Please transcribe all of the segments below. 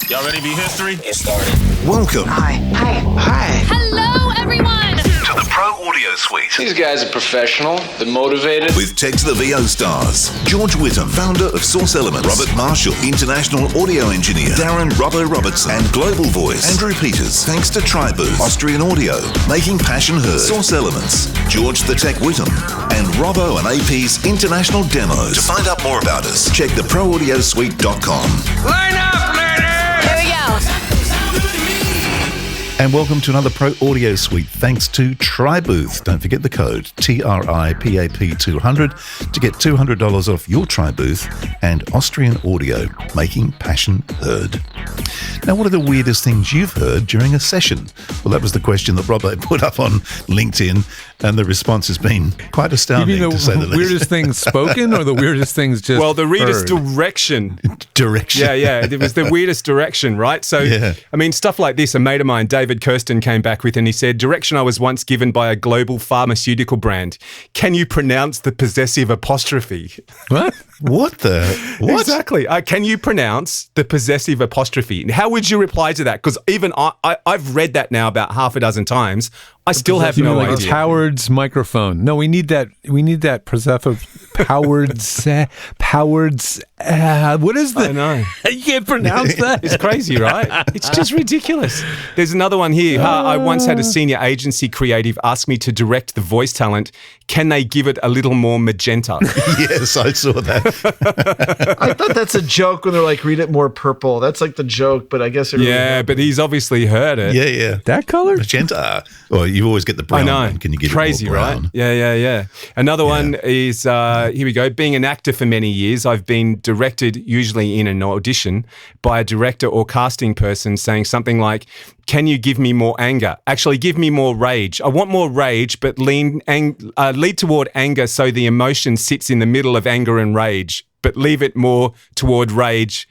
Y'all ready to be history? Get started. Welcome. Hi. Hello, everyone. To the Pro Audio Suite. These guys are professional. They're motivated. With Tech to the VO stars. George Whittam, founder of Source Elements. Robert Marshall, international audio engineer. Darren Robbo Robertson. And global voice. Andrew Peters. Thanks to Tribooth. Austrian audio. Making passion heard. Source Elements. George the Tech Whittam. And Robbo and AP's international demos. To find out more about us, check theproaudiosuite.com. Line up, ladies! Here we go. And welcome to another Pro Audio Suite, thanks to Tribooth. Don't forget the code TRIPAP200 to get $200 off your Tribooth and Austrian audio, making passion heard. Now, what are the weirdest things you've heard during a session? Well, that was the question that Robbo put up on LinkedIn, and the response has been quite astounding, you mean to say the the least. weirdest things spoken or the weirdest things just Well, the weirdest heard? direction. Direction. Yeah. It was the weirdest direction, right? So, Yeah. I mean, stuff like this, a mate of mine, David Kirsten, came back with, and he said, direction I was once given by a global pharmaceutical brand. Can you pronounce the possessive apostrophe? What? What the? What? Exactly. Can you pronounce the possessive apostrophe? How would you reply to that? Because even I've read that now about half a dozen times. I still have You mean no like idea. Howard's microphone? No, we need that. We need that possessive Howard's. What is that? I know. You can't pronounce that. It's crazy, right? It's just ridiculous. There's another one here. I once had a senior agency creative ask me to direct the voice talent. Can they give it a little more magenta? Yes, I saw that. I thought that's a joke when they're like, read it more purple. That's like the joke, but I guess it really Yeah, but he's obviously heard it. Yeah. That color? Magenta. Well, you always get the I brown know. one. Can you get Crazy, it more brown? right? Yeah. Another one is, here we go. Being an actor for many years, I've been directed, usually in an audition, by a director or casting person saying something like, can you give me more anger? Actually, give me more rage. I want more rage, but lead toward anger so the emotion sits in the middle of anger and rage, but leave it more toward rage,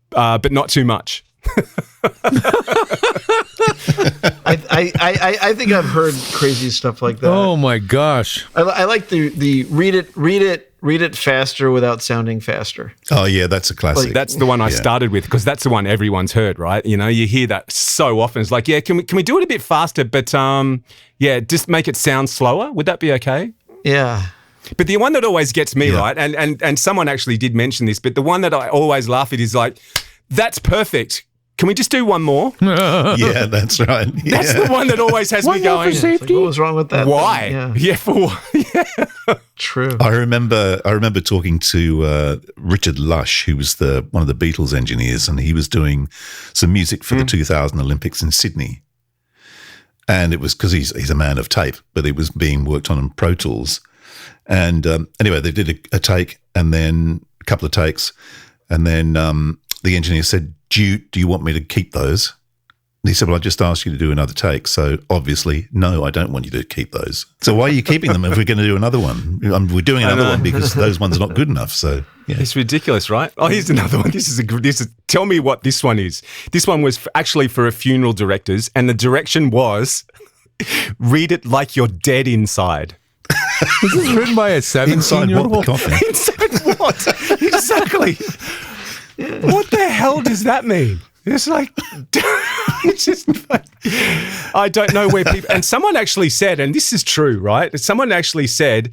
but not too much. I think I've heard crazy stuff like that. Oh my gosh! I like the read it faster without sounding faster. Oh, yeah, that's a classic. That's the one I started with because that's the one everyone's heard, right? You know, you hear that so often. It's like, yeah, can we do it a bit faster? But just make it sound slower. Would that be okay? Yeah. But the one that always gets me, right, and someone actually did mention this, but the one that I always laugh at is like, that's perfect. Can we just do one more? Yeah, that's right. Yeah. That's the one that always has me going. It's like, what was wrong with that? Why? Yeah, for what? Yeah. True. I remember talking to Richard Lush, who was one of the Beatles engineers, and he was doing some music for the 2000 Olympics in Sydney. And it was because he's a man of tape, but it was being worked on Pro Tools. And anyway, they did a take, and then a couple of takes, and then the engineer said, do you want me to keep those? And he said, well, I just asked you to do another take. So obviously, no, I don't want you to keep those. So why are you keeping them if we're going to do another one? We're doing another one because those ones are not good enough. So yeah. It's ridiculous, right? Oh, here's another one. Tell me what this one is. This one was actually for a funeral directors, and the direction was, read it like you're dead inside. This is written by a Inside what, the 17-year-old. coffin? Inside what? Exactly. What the hell does that mean? It's like, it's just, I don't know where people, and someone actually said, and this is true, right? Someone actually said,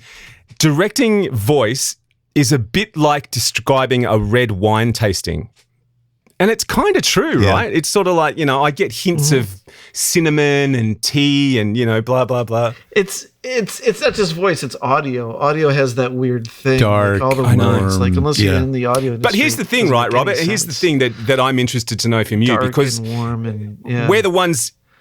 directing voice is a bit like describing a red wine tasting. And it's kind of true, right? It's sort of like, I get hints of cinnamon and tea and, blah, blah, blah. It's not just voice, it's audio. Audio has that weird thing. Dark, like all the words, like unless you're in the audio industry. But here's the thing, right, Robert? Here's the thing that I'm interested to know from you, Dark because and warm and,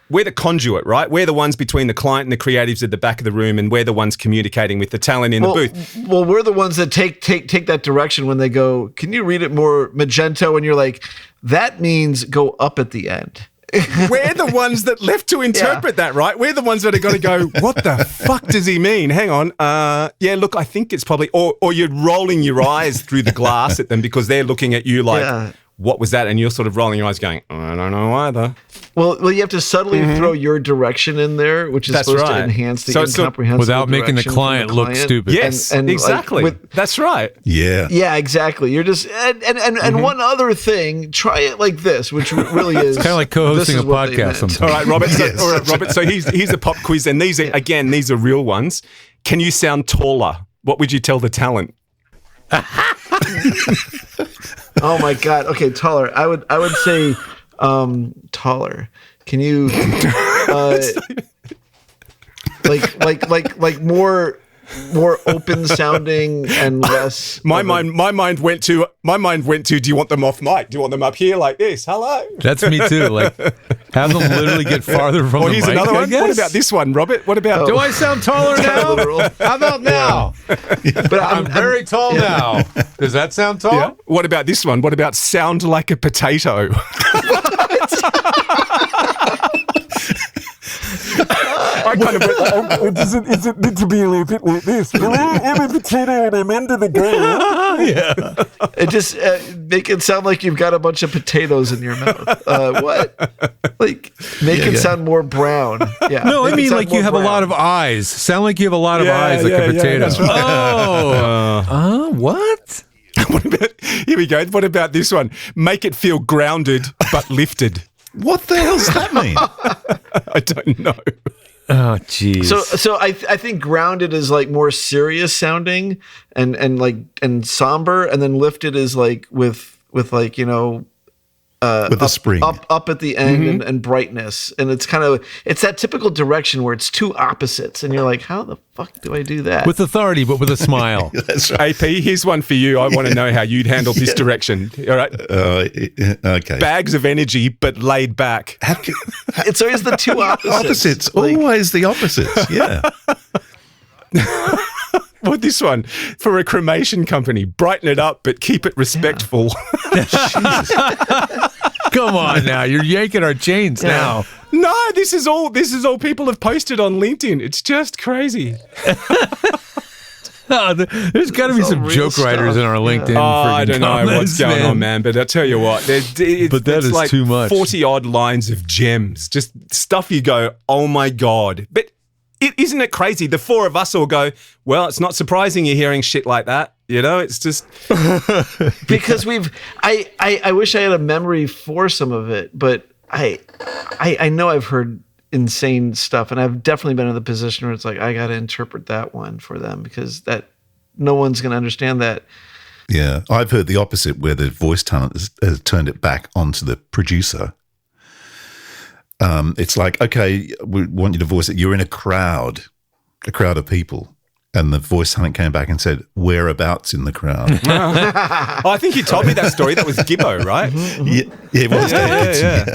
we're the conduit, right? We're the ones between the client and the creatives at the back of the room, and we're the ones communicating with the talent in the booth. Well, we're the ones that take that direction when they go, can you read it more magenta? And you're like, that means go up at the end. We're the ones that left to interpret that, right? We're the ones that are going to go, what the fuck does he mean? Hang on. Look, I think it's probably, or you're rolling your eyes through the glass at them because they're looking at you like, what was that? And you're sort of rolling your eyes going, I don't know either. Well, you have to subtly throw your direction in there, which is That's supposed to right. enhance the So it's sort of- incomprehensible without making the direction from client look stupid. Yes, And, like, exactly. That's right. Yeah. Yeah, exactly. You're just and one other thing, try it like this, which really is Kind of like co-hosting this a is what they podcast meant. sometimes. All right, Robert. Yes. All right, Robert. So here's a pop quiz, and these are real ones. Can you sound taller? What would you tell the talent? Oh my god. Okay, taller. I would say taller. Can you like more open sounding and less My mind went to. Do you want them off mic? Do you want them up here like this? Hello. That's me too. Like, have them literally get farther from Or the here's mic, another I one. guess. What about this one, Robert? What about? Do I sound taller now? literal. How about now? But I'm very tall now. Does that sound tall? Yeah. What about this one? What about sound like a potato? I kind of Does it need to be a little bit like this? I'm a potato and I'm under the ground. Yeah. it just make it sound like you've got a bunch of potatoes in your mouth. What? Like make it sound more brown. Yeah. No, I make it mean sound like you more have a brown. lot of eyes. Sound like you have a lot of Yeah, eyes like yeah, a yeah, potato. that's right. What? What about? Here we go. What about this one? Make it feel grounded but lifted. What the hell does that mean? I don't know. Oh, jeez. So I think grounded is like more serious sounding and somber, and then lifted is like with like, you know, With a spring. up at the end and brightness, and it's that typical direction where it's two opposites, and you're like, how the fuck do I do that? with authority, but with a smile. That's right. AP, here's one for you. I want to know how you'd handle this direction. All right. Okay. Bags of energy, but laid back. It's always the two opposites. Opposites. Like, Always the opposites. Yeah. What this one? For a cremation company, brighten it up, but keep it respectful. Come on now. You're yanking our chains now. No, this is all people have posted on LinkedIn. It's just crazy. There's got to be all some real joke writers stuff. in our LinkedIn. Oh, I friggin' don't know comments, what's going on, man. But I tell you what, But that it's is like too much. 40 odd lines of gems, just stuff you go, oh my God. But isn't it crazy? The four of us all go, well, it's not surprising you're hearing shit like that. You know, it's just. because I wish I had a memory for some of it, but I know I've heard insane stuff, and I've definitely been in the position where it's like I got to interpret that one for them because that no one's going to understand that. Yeah. I've heard the opposite where the voice talent has turned it back onto the producer. It's like, okay, we want you to voice it. You're in a crowd of people. And the voice talent came back and said, whereabouts in the crowd? Oh, I think you told me that story. That was Gibbo, right? Yeah, it was. Yeah.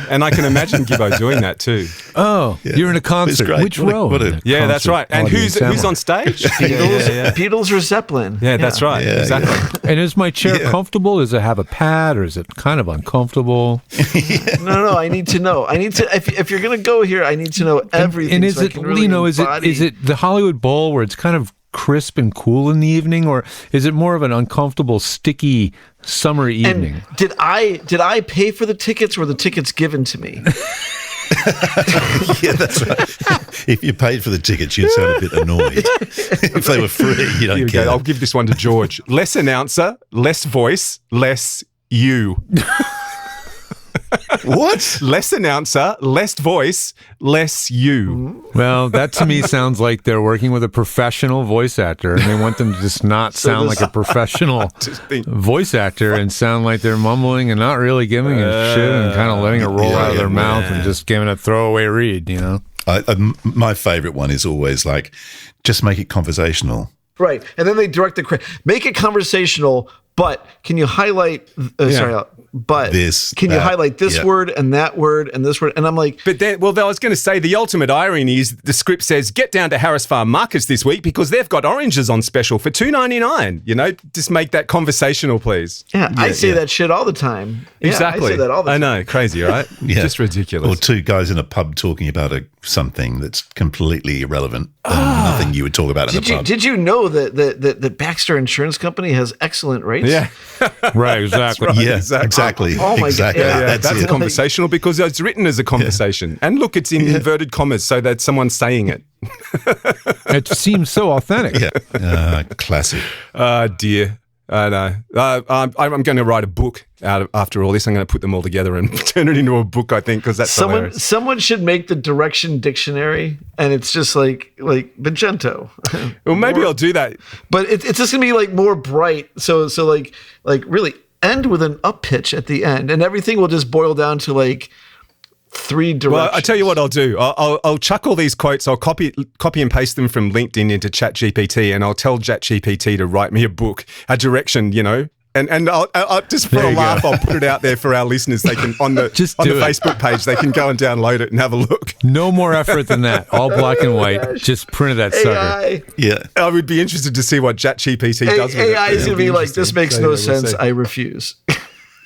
And I can imagine Gibbo doing that too. Oh, you're in a concert. great. Which What a- row? what a- in the Yeah, that's concert right. And audience who's am I? on stage? Beatles or Zeppelin? Yeah, that's right. Yeah, exactly. And is my chair comfortable? Does it have a pad, or is it kind of uncomfortable? No. I need to know. I need to. If you're gonna go here, I need to know everything. And is so I it, can really you know, is embody- it the Hollywood Bowl where it's kind of crisp and cool in the evening, or is it more of an uncomfortable, sticky summer evening? And did I pay for the tickets, or were the tickets given to me? Yeah, that's right. If you paid for the tickets, you'd sound a bit annoyed. If they were free, you Here don't we care. go. I'll give this one to George. Less announcer, less voice, less you. What? Less announcer, less voice, less you. Well, that to me sounds like they're working with a professional voice actor, and they want them to just not sound like a professional voice actor and sound like they're mumbling and not really giving a shit and kind of letting it roll out of their mouth and just giving a throwaway read, you know? My favorite one is always like, just make it conversational. Right, and then they direct the make it conversational. But can you highlight? Sorry, but This, can you that, highlight this yeah. word and that word and this word? And I'm like, But then, well, I was going to say the ultimate irony is the script says, get down to Harris Farm Markets this week because they've got oranges on special for $2.99. You know, just make that conversational, please. yeah, I say that shit all the time. Yeah, Exactly. I say that all the time. I know, crazy, right? Yeah. Just ridiculous. Or two guys in a pub talking about something that's completely irrelevant and nothing you would talk about in a pub. Did you know that Baxter Insurance Company has excellent rates? Yeah. Right, exactly. right. Yeah, Exactly. exactly. Oh my exactly. God. Yeah, that's it. conversational because it's written as a conversation. And look, it's in inverted commas so that someone's saying it. It seems so authentic. Yeah, classic. Dear. I know. I'm going to write a book after all this. I'm going to put them all together and turn it into a book, I think, because that's hilarious. Someone should make the direction dictionary, and it's just like magenta. Well, maybe I'll do that. But it's just gonna be like more bright. So like really end with an up pitch at the end, and everything will just boil down to like 3 directions. Well, I tell you what I'll do. I'll chuck all these quotes. I'll copy and paste them from LinkedIn into ChatGPT, and I'll tell ChatGPT to write me a book, a direction, you know. And I'll just for There a you laugh, go. I'll put it out there for our listeners. They can on the Just on the do it. Facebook page. They can go and download it and have a look. No more effort than that. All black and white. Just printed that sucker. AI, Yeah. I would be interested to see what ChatGPT does with it. AI is gonna be like, this makes no sense. I I refuse.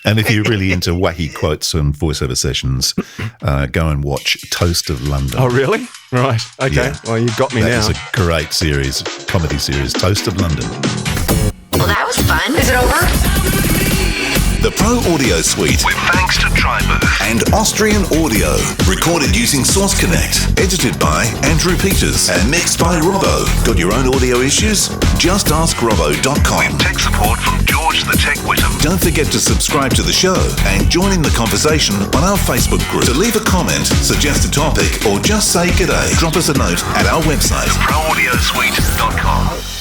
And if you're really into wacky quotes and voiceover sessions, go and watch Toast of London. Oh, really? Right. Okay. Yeah. Well, you got me That now. is a great series, comedy series, Toast of London. Well, that was fun. Is it over? The Pro Audio Suite with thanks to Tribooth and Austrian Audio. Recorded using Source Connect. Edited by Andrew Peters and mixed by Robbo. Got your own audio issues? Just ask Robbo.com. With tech support from George the Tech Whittam. Don't forget to subscribe to the show and join in the conversation on our Facebook group. To leave a comment, suggest a topic, or just say g'day, drop us a note at our website, theproaudiosuite.com.